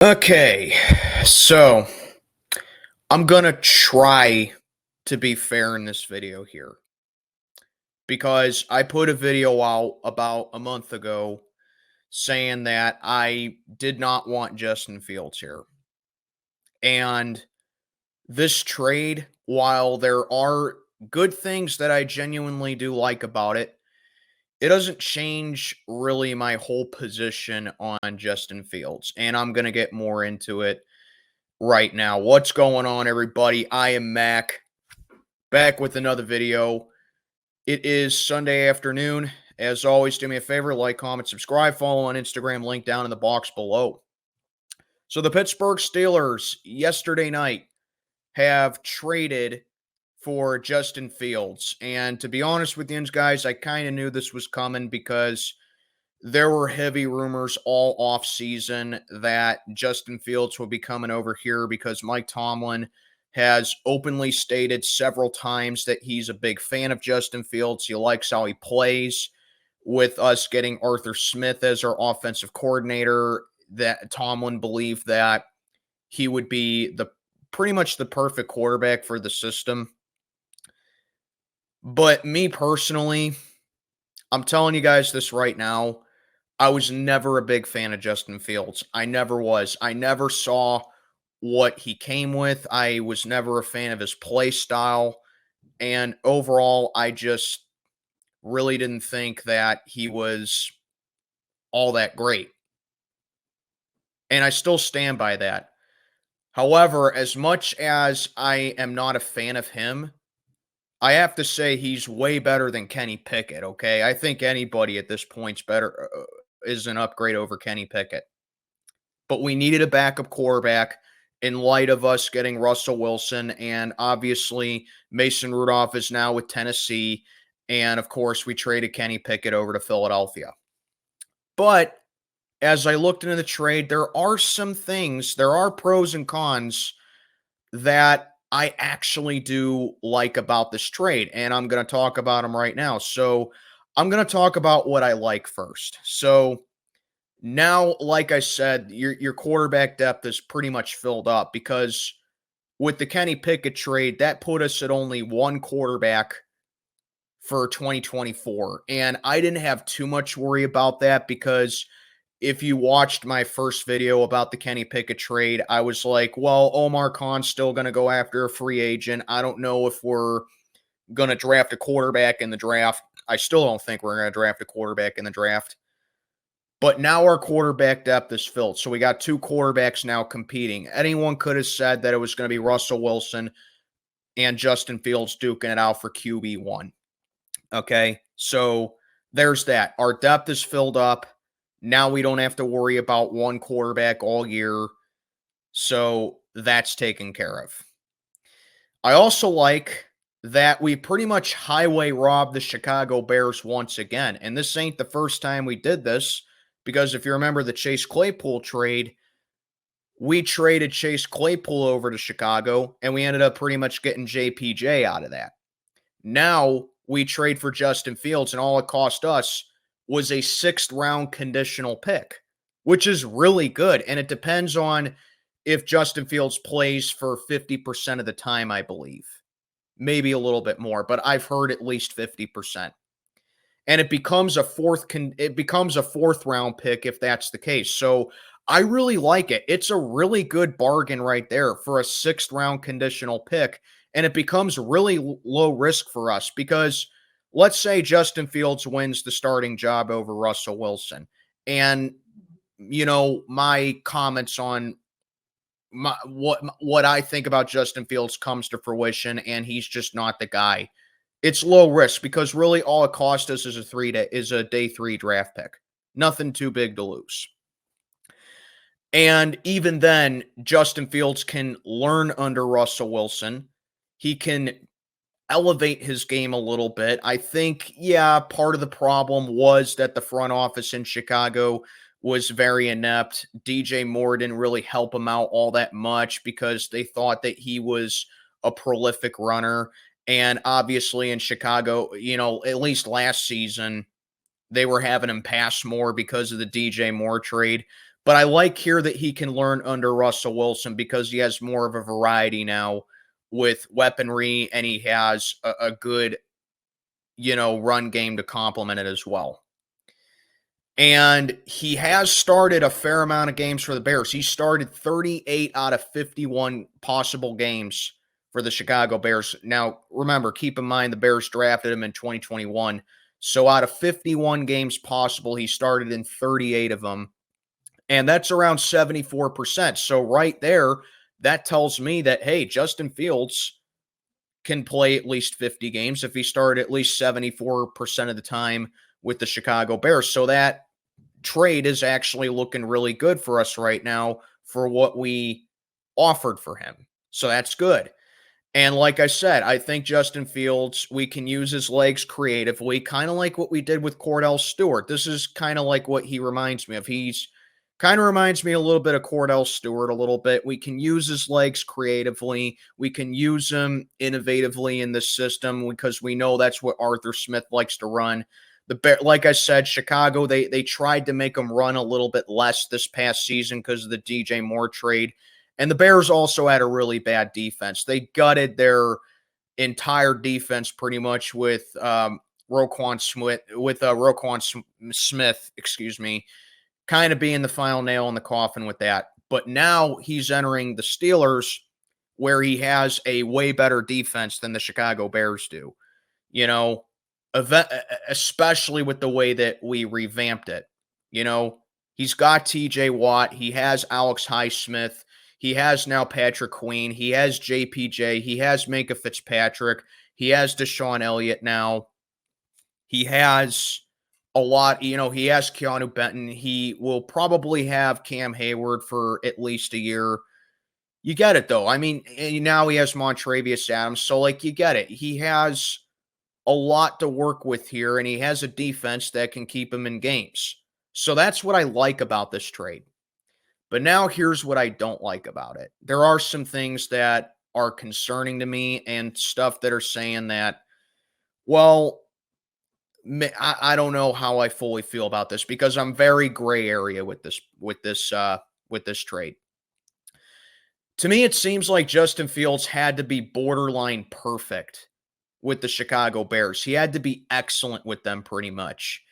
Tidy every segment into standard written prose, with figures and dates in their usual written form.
Okay, so I'm gonna try to be fair in this video here because I put a video out about a month ago saying that I did not want Justin Fields here. And this trade, while there are good things that I genuinely do like about it, it doesn't change really my whole position on Justin Fields. And I'm going to get more into it right now. What's going on, everybody? I am Mac, back with another video. It is Sunday afternoon. As always, do me a favor, like, comment, subscribe, follow on Instagram, link down in the box below. So the Pittsburgh Steelers yesterday night have traded for Justin Fields. And to be honest with you guys, I kind of knew this was coming because there were heavy rumors all off season that Justin Fields will be coming over here because Mike Tomlin has openly stated several times that he's a big fan of Justin Fields. He likes how he plays. With us getting Arthur Smith as our offensive coordinator, that Tomlin believed that he would be the pretty much the perfect quarterback for the system. But me personally, I'm telling you guys this right now, I was never a big fan of Justin Fields. I never was. I never saw what he came with. I was never a fan of his play style. And overall, I just really didn't think that he was all that great. And I still stand by that. However, as much as I am not a fan of him, I have to say he's way better than Kenny Pickett, okay? I think anybody at this point's better is an upgrade over Kenny Pickett. But we needed a backup quarterback in light of us getting Russell Wilson, and obviously Mason Rudolph is now with Tennessee, and of course we traded Kenny Pickett over to Philadelphia. But as I looked into the trade, there are some things, there are pros and cons that I actually do like about this trade, and I'm going to talk about them right now. So I'm going to talk about what I like first. So now, like I said, your quarterback depth is pretty much filled up because with the Kenny Pickett trade, that put us at only one quarterback for 2024. And I didn't have too much worry about that because if you watched my first video about the Kenny Pickett trade, I was like, well, Omar Khan's still going to go after a free agent. I don't know if we're going to draft a quarterback in the draft. I still don't think we're going to draft a quarterback in the draft. But now our quarterback depth is filled. So we got two quarterbacks now competing. Anyone could have said that it was going to be Russell Wilson and Justin Fields duking it out for QB1. Okay, so there's that. Our depth is filled up. Now we don't have to worry about one quarterback all year. So that's taken care of. I also like that we pretty much highway robbed the Chicago Bears once again. And this ain't the first time we did this because if you remember the Chase Claypool trade, we traded Chase Claypool over to Chicago and we ended up pretty much getting JPJ out of that. Now we trade for Justin Fields and all it cost us was a sixth-round conditional pick, which is really good. And it depends on if Justin Fields plays for 50% of the time, I believe. Maybe a little bit more, but I've heard at least 50%. And it becomes a fourth round pick if that's the case. So I really like it. It's a really good bargain right there for a sixth round conditional pick. And it becomes really low risk for us because let's say Justin Fields wins the starting job over Russell Wilson. And, you know, my comments on what I think about Justin Fields comes to fruition and he's just not the guy. It's low risk because really all it cost us is a day 3 draft pick. Nothing too big to lose. And even then, Justin Fields can learn under Russell Wilson. He can elevate his game a little bit. I think, yeah, part of the problem was that the front office in Chicago was very inept. DJ Moore didn't really help him out all that much because they thought that he was a prolific runner. And obviously in Chicago, you know, at least last season, they were having him pass more because of the DJ Moore trade. But I like here that he can learn under Russell Wilson because he has more of a variety now with weaponry, and he has a good, run game to complement it as well. And he has started a fair amount of games for the Bears. He started 38 out of 51 possible games for the Chicago Bears. Now, remember, keep in mind the Bears drafted him in 2021. So out of 51 games possible, he started in 38 of them. And that's around 74%. So right there, that tells me that, hey, Justin Fields can play at least 50 games if he started at least 74% of the time with the Chicago Bears. So that trade is actually looking really good for us right now for what we offered for him. So that's good. And like I said, I think Justin Fields, we can use his legs creatively, kind of like what we did with Cordell Stewart. This is kind of like what he reminds me of. He's kind of reminds me a little bit of Cordell Stewart a little bit. We can use his legs creatively. We can use him innovatively in this system because we know that's what Arthur Smith likes to run. Like I said, Chicago, they tried to make him run a little bit less this past season because of the DJ Moore trade. And the Bears also had a really bad defense. They gutted their entire defense pretty much with Roquan Smith, kind of being the final nail in the coffin with that. But now he's entering the Steelers where he has a way better defense than the Chicago Bears do. Especially with the way that we revamped it. He's got TJ Watt. He has Alex Highsmith. He has now Patrick Queen. He has JPJ. He has Minkah Fitzpatrick. He has Deshaun Elliott now. He has a lot. He has Keanu Benton. He will probably have Cam Hayward for at least a year. You get it, though. I mean, now he has Montravius Adams. So, you get it. He has a lot to work with here, and he has a defense that can keep him in games. So that's what I like about this trade. But now here's what I don't like about it. There are some things that are concerning to me and stuff that are saying that, well, I don't know how I fully feel about this because I'm very gray area with this trade. To me, it seems like Justin Fields had to be borderline perfect with the Chicago Bears. He had to be excellent with them pretty much.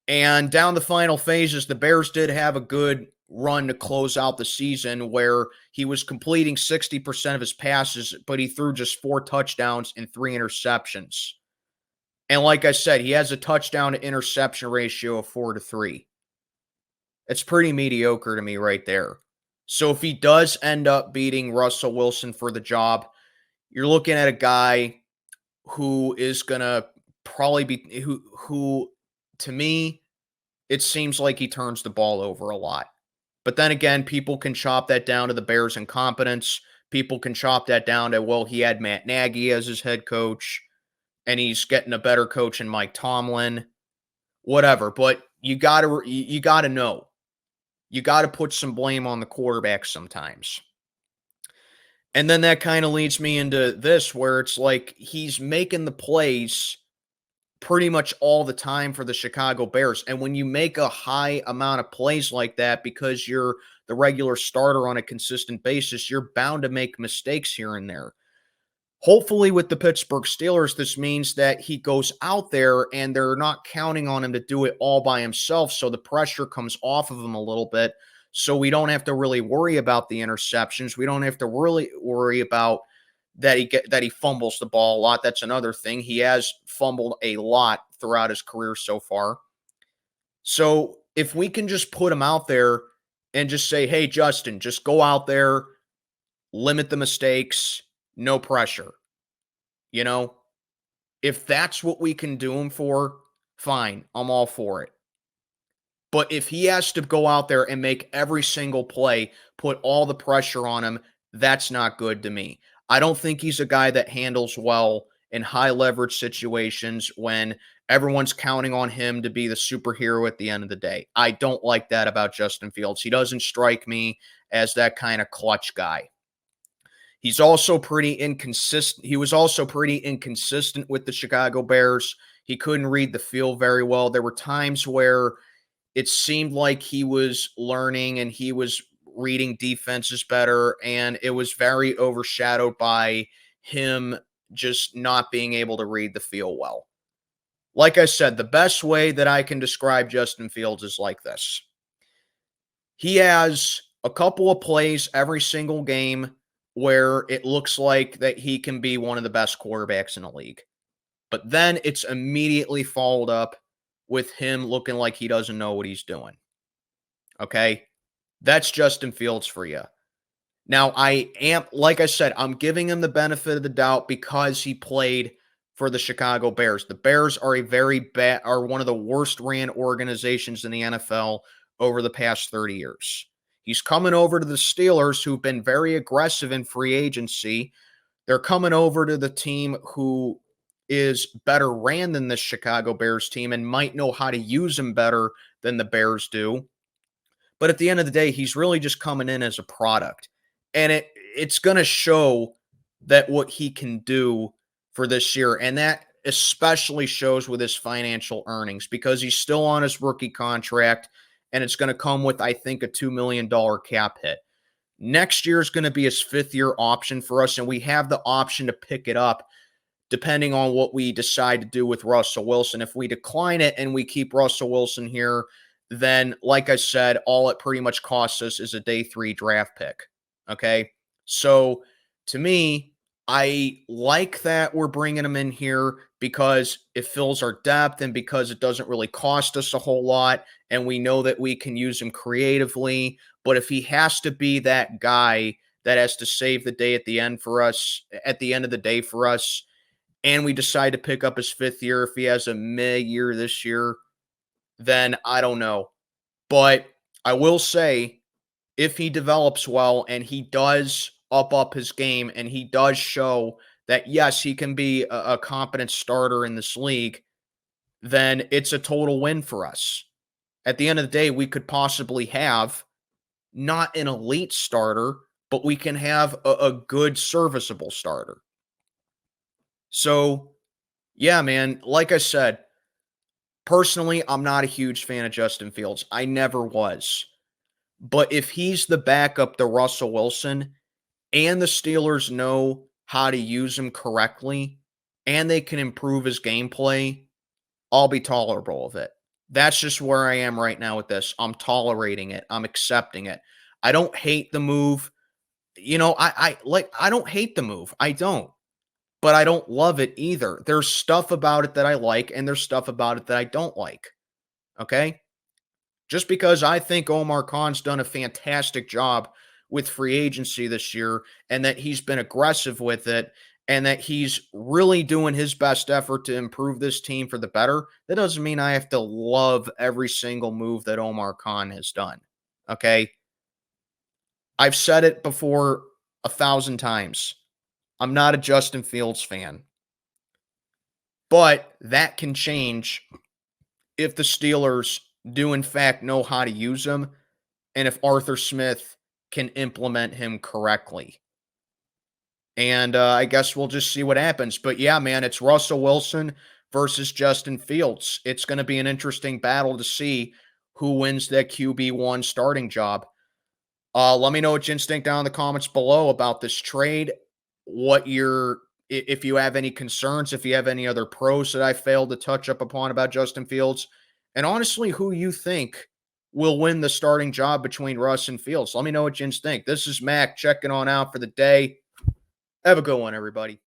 And down the final phases, the Bears did have a good run to close out the season where he was completing 60% of his passes, but he threw just 4 touchdowns and 3 interceptions. And like I said, he has a touchdown to interception ratio of 4-3. It's pretty mediocre to me right there. So if he does end up beating Russell Wilson for the job, you're looking at a guy who is going to probably be, who to me, it seems like he turns the ball over a lot. But then again, people can chop that down to the Bears' incompetence. People can chop that down to, well, he had Matt Nagy as his head coach, and he's getting a better coach in Mike Tomlin. Whatever. But you gotta know. You got to put some blame on the quarterback sometimes. And then that kind of leads me into this where it's like he's making the plays pretty much all the time for the Chicago Bears. And when you make a high amount of plays like that because you're the regular starter on a consistent basis, you're bound to make mistakes here and there. Hopefully with the Pittsburgh Steelers, this means that he goes out there and they're not counting on him to do it all by himself. So the pressure comes off of him a little bit. So we don't have to really worry about the interceptions. We don't have to really worry about that he fumbles the ball a lot. That's another thing. He has fumbled a lot throughout his career so far. So if we can just put him out there and just say, hey, Justin, just go out there, limit the mistakes, no pressure. If that's what we can do him for, fine. I'm all for it. But if he has to go out there and make every single play, put all the pressure on him, that's not good to me. I don't think he's a guy that handles well in high leverage situations when everyone's counting on him to be the superhero at the end of the day. I don't like that about Justin Fields. He doesn't strike me as that kind of clutch guy. He's also pretty inconsistent. He was also pretty inconsistent with the Chicago Bears. He couldn't read the field very well. There were times where it seemed like he was learning and he was reading defenses better, and it was very overshadowed by him just not being able to read the field well. Like I said, the best way that I can describe Justin Fields is like this. He has a couple of plays every single game where it looks like that he can be one of the best quarterbacks in the league. But then it's immediately followed up with him looking like he doesn't know what he's doing. Okay? That's Justin Fields for you. Now, like I said, I'm giving him the benefit of the doubt because he played for the Chicago Bears. The Bears are are one of the worst ran organizations in the NFL over the past 30 years. He's coming over to the Steelers, who've been very aggressive in free agency. They're coming over to the team who is better ran than the Chicago Bears team and might know how to use him better than the Bears do. But at the end of the day, he's really just coming in as a product. And it's going to show that what he can do for this year. And that especially shows with his financial earnings because he's still on his rookie contract and it's going to come with, I think, a $2 million cap hit. Next year is going to be his fifth-year option for us, and we have the option to pick it up depending on what we decide to do with Russell Wilson. If we decline it and we keep Russell Wilson here, then, like I said, all it pretty much costs us is a day 3 draft pick. Okay? So, to me, I like that we're bringing him in here because it fills our depth and because it doesn't really cost us a whole lot, and we know that we can use him creatively. But if he has to be that guy that has to save the day at the end of the day for us, and we decide to pick up his 5th year, if he has a mid-year this year, then I don't know. But I will say, if he develops well and he does up his game and he does show that, yes, he can be a competent starter in this league, then it's a total win for us. At the end of the day, we could possibly have not an elite starter, but we can have a good, serviceable starter. So, yeah, man, like I said, personally, I'm not a huge fan of Justin Fields. I never was. But if he's the backup to Russell Wilson and the Steelers know how to use him correctly and they can improve his gameplay, I'll be tolerable of it. That's just where I am right now with this. I'm tolerating it. I'm accepting it. I don't hate the move. I don't hate the move. I don't. But I don't love it either. There's stuff about it that I like, and there's stuff about it that I don't like. Okay? Just because I think Omar Khan's done a fantastic job with free agency this year, and that he's been aggressive with it, and that he's really doing his best effort to improve this team for the better, that doesn't mean I have to love every single move that Omar Khan has done. Okay? I've said it before 1,000 times. I'm not a Justin Fields fan. But that can change if the Steelers do in fact know how to use him and if Arthur Smith can implement him correctly. And I guess we'll just see what happens. But yeah, man, it's Russell Wilson versus Justin Fields. It's going to be an interesting battle to see who wins that QB1 starting job. Let me know what you think down in the comments below about this trade. If you have any concerns, if you have any other pros that I failed to touch up upon about Justin Fields, and honestly, who you think will win the starting job between Russ and Fields. Let me know what you think. This is Mac checking on out for the day. Have a good one, everybody.